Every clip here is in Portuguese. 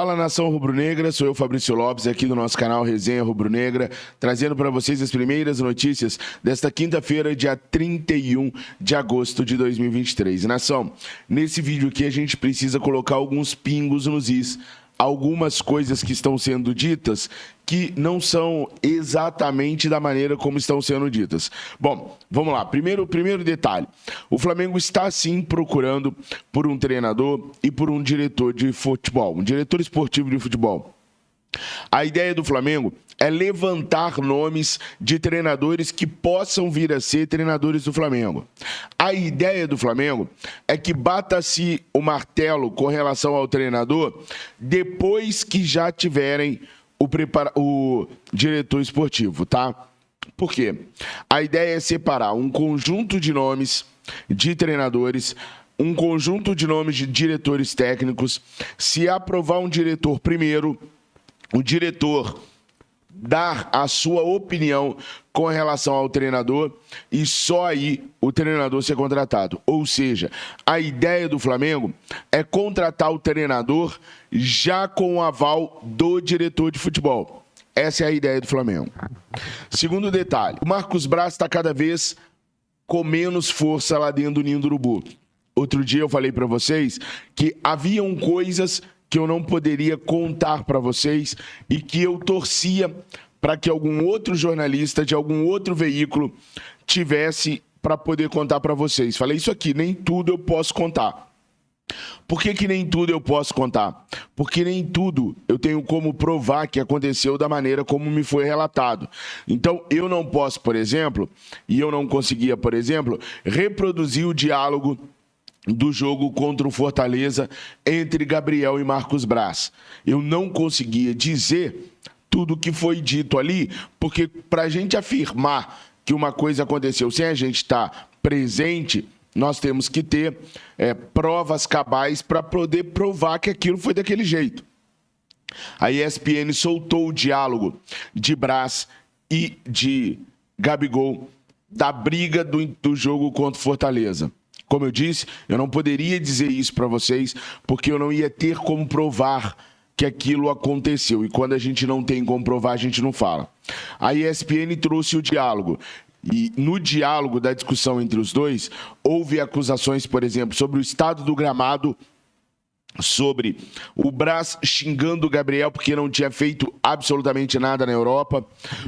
Fala, nação rubro-negra, sou eu, Fabrício Lopes, aqui do nosso canal Resenha Rubro-Negra, trazendo para vocês as primeiras notícias desta quinta-feira, dia 31 de agosto de 2023. Nação, nesse vídeo aqui a gente precisa colocar alguns pingos nos is, algumas coisas que estão sendo ditas que não são exatamente da maneira como estão sendo ditas. Bom, vamos lá. Primeiro detalhe. O Flamengo está, sim, procurando por um treinador e por um diretor de futebol, um diretor esportivo de futebol. A ideia do Flamengo é levantar nomes de treinadores que possam vir a ser treinadores do Flamengo. A ideia do Flamengo é que bata-se o martelo com relação ao treinador depois que já tiverem o diretor esportivo, tá? Por quê? A ideia é separar um conjunto de nomes de treinadores, um conjunto de nomes de diretores técnicos, se aprovar um diretor primeiro, o diretor dar a sua opinião com relação ao treinador e só aí o treinador ser contratado. Ou seja, a ideia do Flamengo é contratar o treinador já com o aval do diretor de futebol. Essa é a ideia do Flamengo. Segundo detalhe, o Marcos Braz está cada vez com menos força lá dentro do Ninho do Urubu. Outro dia eu falei para vocês que haviam coisas que eu não poderia contar para vocês e que eu torcia para que algum outro jornalista de algum outro veículo tivesse para poder contar para vocês. Falei isso aqui, nem tudo eu posso contar. Por que nem tudo eu posso contar? Porque nem tudo eu tenho como provar que aconteceu da maneira como me foi relatado. Então, eu não posso, por exemplo, e eu não conseguia, por exemplo, reproduzir o diálogo do jogo contra o Fortaleza entre Gabriel e Marcos Braz. Eu não conseguia dizer tudo o que foi dito ali, porque para a gente afirmar que uma coisa aconteceu sem a gente estar presente, nós temos que ter provas cabais para poder provar que aquilo foi daquele jeito. A ESPN soltou o diálogo de Braz e de Gabigol da briga do jogo contra o Fortaleza. Como eu disse, eu não poderia dizer isso para vocês, porque eu não ia ter como provar que aquilo aconteceu. E quando a gente não tem como provar, a gente não fala. A ESPN trouxe o diálogo. E no diálogo da discussão entre os dois, houve acusações, por exemplo, sobre o estado do gramado, sobre o Braz xingando o Gabriel porque não tinha feito absolutamente nada na Europa.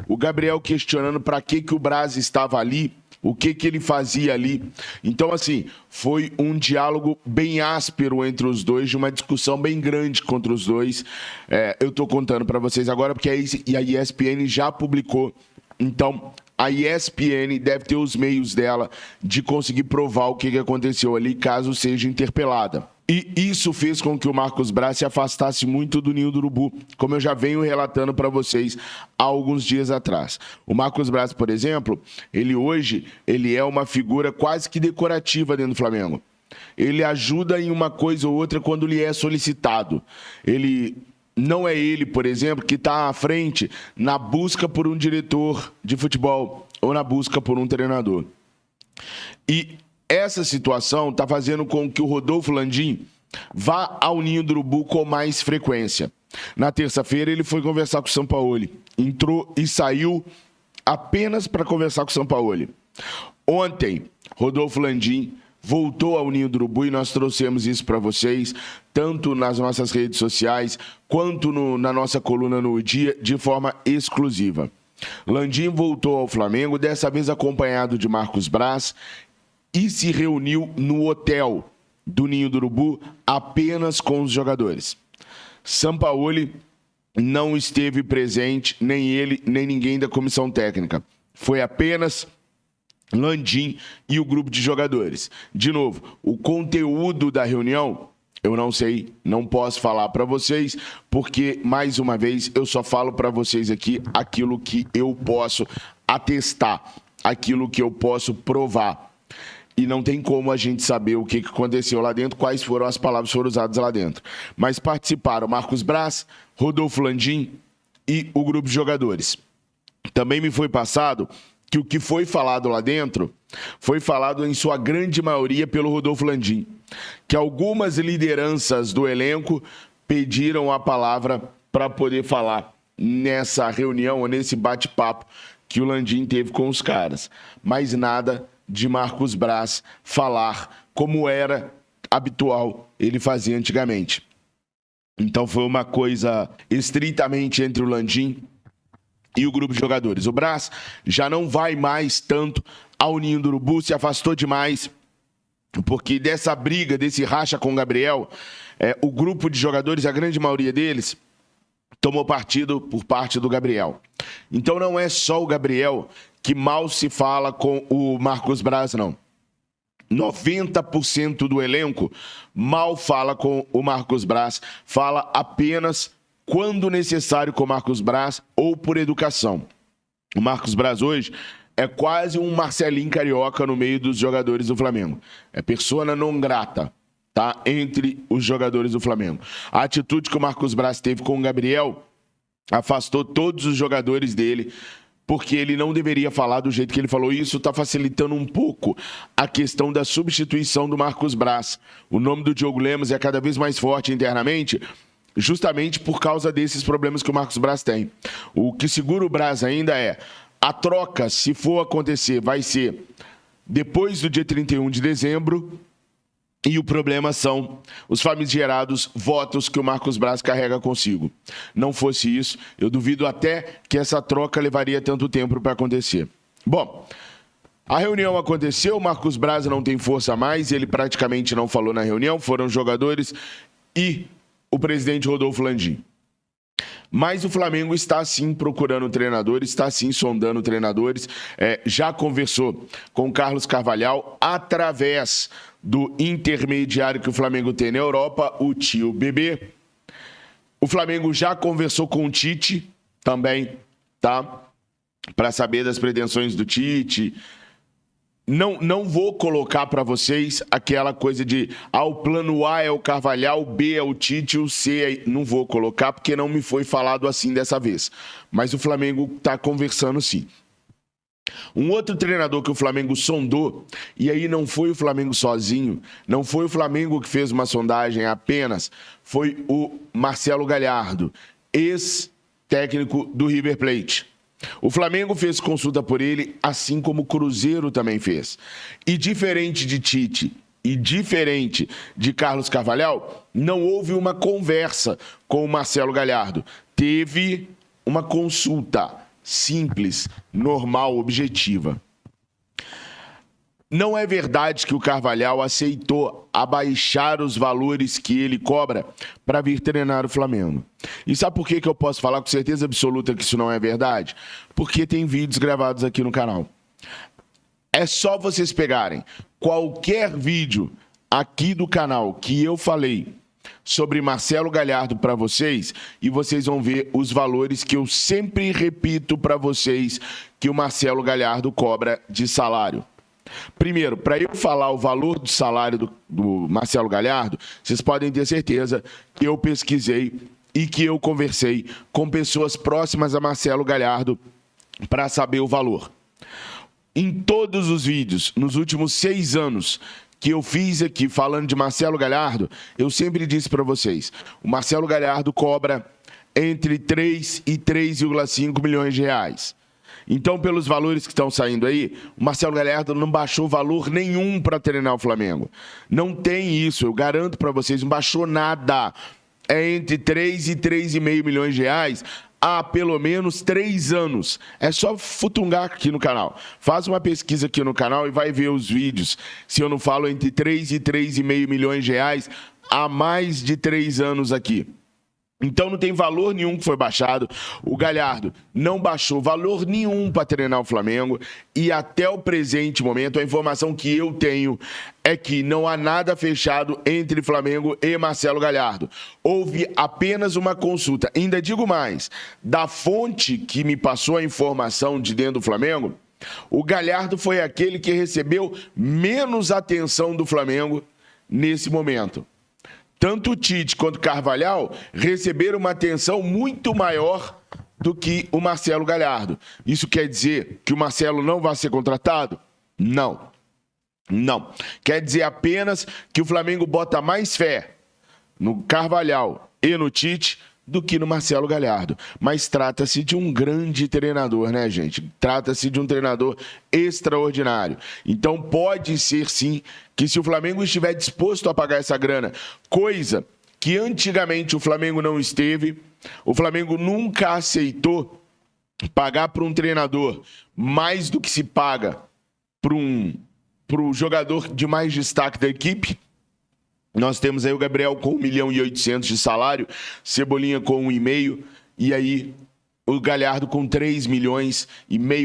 O Gabriel questionando para que o Braz estava ali, o que ele fazia ali. Então, assim, foi um diálogo bem áspero entre os dois, de uma discussão bem grande contra os dois. Eu estou contando para vocês agora, porque a ESPN já publicou. Então, a ESPN deve ter os meios dela de conseguir provar o que aconteceu ali, caso seja interpelada. E isso fez com que o Marcos Braz se afastasse muito do Ninho do Urubu, como eu já venho relatando para vocês há alguns dias atrás. O Marcos Braz, por exemplo, hoje é uma figura quase que decorativa dentro do Flamengo. Ele ajuda em uma coisa ou outra quando lhe é solicitado. Não é ele, por exemplo, que está à frente na busca por um diretor de futebol ou na busca por um treinador. E essa situação está fazendo com que o Rodolfo Landim vá ao Ninho do Urubu com mais frequência. Na terça-feira, ele foi conversar com o Sampaoli. Entrou e saiu apenas para conversar com o Sampaoli. Ontem, Rodolfo Landim voltou ao Ninho do Urubu e nós trouxemos isso para vocês, tanto nas nossas redes sociais, quanto na nossa coluna no Dia, de forma exclusiva. Landim voltou ao Flamengo, dessa vez acompanhado de Marcos Braz, e se reuniu no hotel do Ninho do Urubu apenas com os jogadores. Sampaoli não esteve presente, nem ele, nem ninguém da comissão técnica. Foi apenas Landim e o grupo de jogadores. De novo, o conteúdo da reunião, eu não sei, não posso falar para vocês, porque, mais uma vez, eu só falo para vocês aqui aquilo que eu posso atestar, aquilo que eu posso provar. E não tem como a gente saber o que aconteceu lá dentro, quais foram as palavras que foram usadas lá dentro. Mas participaram Marcos Braz, Rodolfo Landim e o grupo de jogadores. Também me foi passado que o que foi falado lá dentro foi falado em sua grande maioria pelo Rodolfo Landim, que algumas lideranças do elenco pediram a palavra para poder falar nessa reunião, ou nesse bate-papo que o Landim teve com os caras. Mas nada de Marcos Braz falar como era habitual ele fazia antigamente. Então foi uma coisa estritamente entre o Landim e o grupo de jogadores. O Braz já não vai mais tanto ao Ninho do Urubu, se afastou demais, porque dessa briga, desse racha com o Gabriel, o grupo de jogadores, a grande maioria deles, tomou partido por parte do Gabriel. Então não é só o Gabriel que mal se fala com o Marcos Braz, não. 90% do elenco mal fala com o Marcos Braz, fala apenas quando necessário com o Marcos Braz ou por educação. O Marcos Braz hoje é quase um Marcelinho Carioca no meio dos jogadores do Flamengo. É persona non grata, tá? Entre os jogadores do Flamengo. A atitude que o Marcos Braz teve com o Gabriel afastou todos os jogadores dele, porque ele não deveria falar do jeito que ele falou. Isso está facilitando um pouco a questão da substituição do Marcos Braz. O nome do Diogo Lemos é cada vez mais forte internamente, justamente por causa desses problemas que o Marcos Braz tem. O que segura o Braz ainda é a troca, se for acontecer, vai ser depois do dia 31 de dezembro, e o problema são os famigerados votos que o Marcos Braz carrega consigo. Não fosse isso, eu duvido até que essa troca levaria tanto tempo para acontecer. Bom, a reunião aconteceu, o Marcos Braz não tem força mais, ele praticamente não falou na reunião, foram jogadores e o presidente Rodolfo Landim. Mas o Flamengo está sim procurando treinadores, está sim sondando treinadores, já conversou com o Carlos Carvalhal através do intermediário que o Flamengo tem na Europa, o tio Bebê. O Flamengo já conversou com o Tite também, tá? Para saber das pretensões do Tite. Não vou colocar para vocês aquela coisa de o plano A é o Carvalhal, o B é o Tite, o C é... Não vou colocar porque não me foi falado assim dessa vez. Mas o Flamengo está conversando sim. Um outro treinador que o Flamengo sondou, e aí não foi o Flamengo sozinho, não foi o Flamengo que fez uma sondagem apenas, foi o Marcelo Galhardo, ex-técnico do River Plate. O Flamengo fez consulta por ele, assim como o Cruzeiro também fez. E diferente de Tite e diferente de Carlos Carvalhal, não houve uma conversa com o Marcelo Galhardo. Teve uma consulta simples, normal, objetiva. Não é verdade que o Carvalhal aceitou abaixar os valores que ele cobra para vir treinar o Flamengo. E sabe por que eu posso falar com certeza absoluta que isso não é verdade? Porque tem vídeos gravados aqui no canal. É só vocês pegarem qualquer vídeo aqui do canal que eu falei sobre Marcelo Galhardo para vocês e vocês vão ver os valores que eu sempre repito para vocês que o Marcelo Galhardo cobra de salário. Primeiro, para eu falar o valor do salário do Marcelo Galhardo, vocês podem ter certeza que eu pesquisei e que eu conversei com pessoas próximas a Marcelo Galhardo para saber o valor. Em todos os vídeos, nos últimos 6 anos que eu fiz aqui falando de Marcelo Galhardo, eu sempre disse para vocês, o Marcelo Galhardo cobra entre 3 e 3,5 milhões de reais. Então, pelos valores que estão saindo aí, o Marcelo Galhardo não baixou valor nenhum para treinar o Flamengo. Não tem isso, eu garanto para vocês, não baixou nada. É entre 3 e 3,5 milhões de reais há pelo menos 3 anos. É só futungar aqui no canal. Faz uma pesquisa aqui no canal e vai ver os vídeos. Se eu não falo entre 3 e 3,5 milhões de reais há mais de 3 anos aqui. Então não tem valor nenhum que foi baixado. O Galhardo não baixou valor nenhum para treinar o Flamengo. E até o presente momento, a informação que eu tenho é que não há nada fechado entre Flamengo e Marcelo Galhardo. Houve apenas uma consulta. Ainda digo mais, da fonte que me passou a informação de dentro do Flamengo, o Galhardo foi aquele que recebeu menos atenção do Flamengo nesse momento. Tanto o Tite quanto o Carvalhal receberam uma atenção muito maior do que o Marcelo Galhardo. Isso quer dizer que o Marcelo não vai ser contratado? Não. Não. Quer dizer apenas que o Flamengo bota mais fé no Carvalhal e no Tite do que no Marcelo Galhardo. Mas trata-se de um grande treinador, né, gente? Trata-se de um treinador extraordinário. Então pode ser, sim, que se o Flamengo estiver disposto a pagar essa grana, coisa que antigamente o Flamengo não esteve, o Flamengo nunca aceitou pagar para um treinador mais do que se paga para o jogador de mais destaque da equipe. Nós temos aí o Gabriel com 1.800.000 de salário, Cebolinha com 1,5, e aí o Galhardo com 3,5 milhões,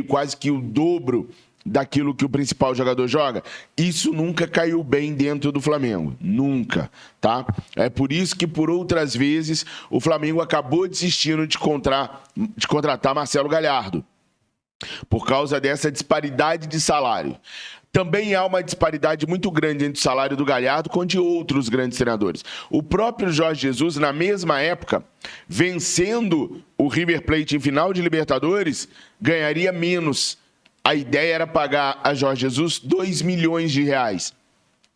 quase que o dobro daquilo que o principal jogador joga. Isso nunca caiu bem dentro do Flamengo, nunca, tá? É por isso que por outras vezes o Flamengo acabou desistindo de contratar Marcelo Galhardo, por causa dessa disparidade de salário. Também há uma disparidade muito grande entre o salário do Galhardo com o de outros grandes treinadores. O próprio Jorge Jesus, na mesma época, vencendo o River Plate em final de Libertadores, ganharia menos. A ideia era pagar a Jorge Jesus 2 milhões de reais.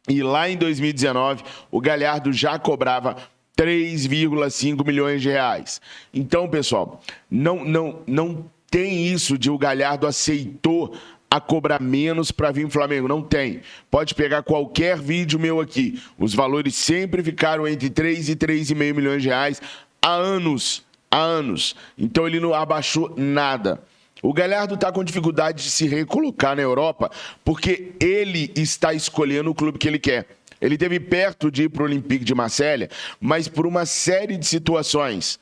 E lá em 2019, o Galhardo já cobrava 3,5 milhões de reais. Então, pessoal, não tem isso de o Galhardo aceitou a cobrar menos para vir o Flamengo. Não tem. Pode pegar qualquer vídeo meu aqui. Os valores sempre ficaram entre 3 e 3,5 milhões de reais há anos. Há anos. Então ele não abaixou nada. O Galhardo está com dificuldade de se recolocar na Europa porque ele está escolhendo o clube que ele quer. Ele esteve perto de ir para o Olympique de Marselha, mas por uma série de situações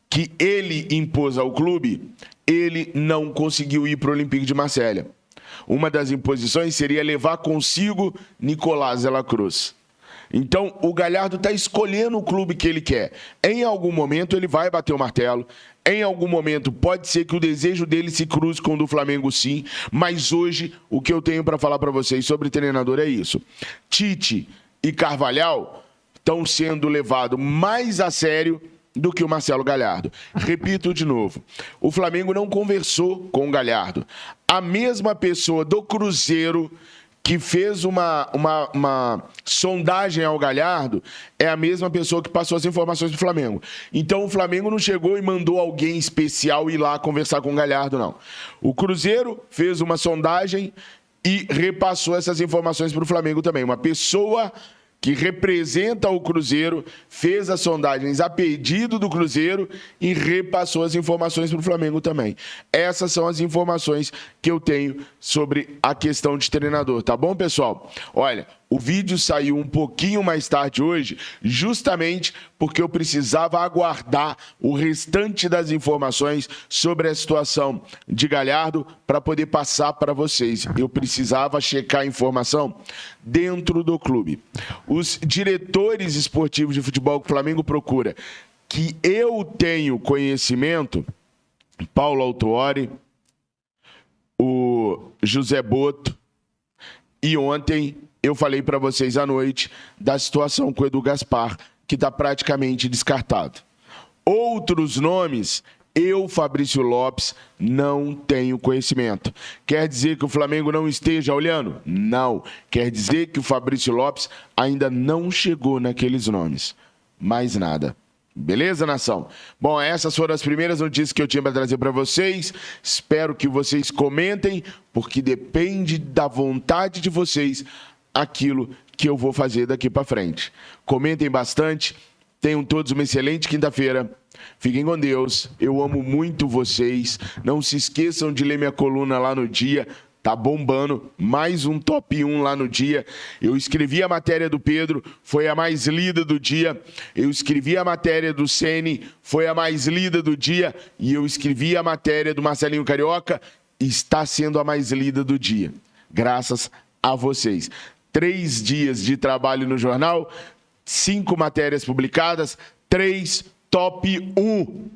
que ele impôs ao clube, ele não conseguiu ir para o Olympique de Marselha. Uma das imposições seria levar consigo Nicolás de la Cruz. Então, o Galhardo está escolhendo o clube que ele quer. Em algum momento, ele vai bater o martelo. Em algum momento, pode ser que o desejo dele se cruze com o do Flamengo, sim. Mas hoje, o que eu tenho para falar para vocês sobre treinador é isso. Tite e Carvalhal estão sendo levados mais a sério do que o Marcelo Galhardo. Repito de novo, o Flamengo não conversou com o Galhardo. A mesma pessoa do Cruzeiro que fez uma sondagem ao Galhardo é a mesma pessoa que passou as informações do Flamengo. Então o Flamengo não chegou e mandou alguém especial ir lá conversar com o Galhardo, não. O Cruzeiro fez uma sondagem e repassou essas informações para o Flamengo também. Uma pessoa que representa o Cruzeiro, fez as sondagens a pedido do Cruzeiro e repassou as informações para o Flamengo também. Essas são as informações que eu tenho sobre a questão de treinador, tá bom, pessoal? Olha, o vídeo saiu um pouquinho mais tarde hoje, justamente porque eu precisava aguardar o restante das informações sobre a situação de Galhardo para poder passar para vocês. Eu precisava checar a informação dentro do clube. Os diretores esportivos de futebol que o Flamengo procura, que eu tenho conhecimento, Paulo Autuori, o José Boto, e ontem eu falei para vocês à noite da situação com o Edu Gaspar, que está praticamente descartado. Outros nomes, eu, Fabrício Lopes, não tenho conhecimento. Quer dizer que o Flamengo não esteja olhando? Não. Quer dizer que o Fabrício Lopes ainda não chegou naqueles nomes. Mais nada. Beleza, nação? Bom, essas foram as primeiras notícias que eu tinha para trazer para vocês. Espero que vocês comentem, porque depende da vontade de vocês aquilo que eu vou fazer daqui para frente. Comentem bastante. Tenham todos uma excelente quinta-feira. Fiquem com Deus. Eu amo muito vocês. Não se esqueçam de ler minha coluna lá no Dia. Tá bombando. Mais um top 1 lá no Dia. Eu escrevi a matéria do Pedro. Foi a mais lida do dia. Eu escrevi a matéria do Ceni. Foi a mais lida do dia. E eu escrevi a matéria do Marcelinho Carioca. Está sendo a mais lida do dia. Graças a vocês. 3 dias de trabalho no jornal, 5 matérias publicadas, 3 top 1.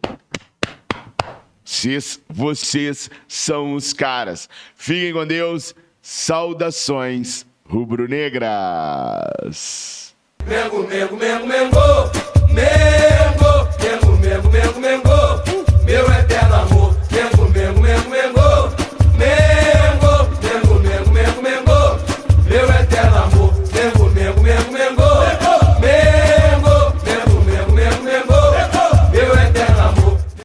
Vocês são os caras. Fiquem com Deus. Saudações rubro-negras. Mengo, mengo, mengo, mengo. Mengo, mengo, mengo, mengo.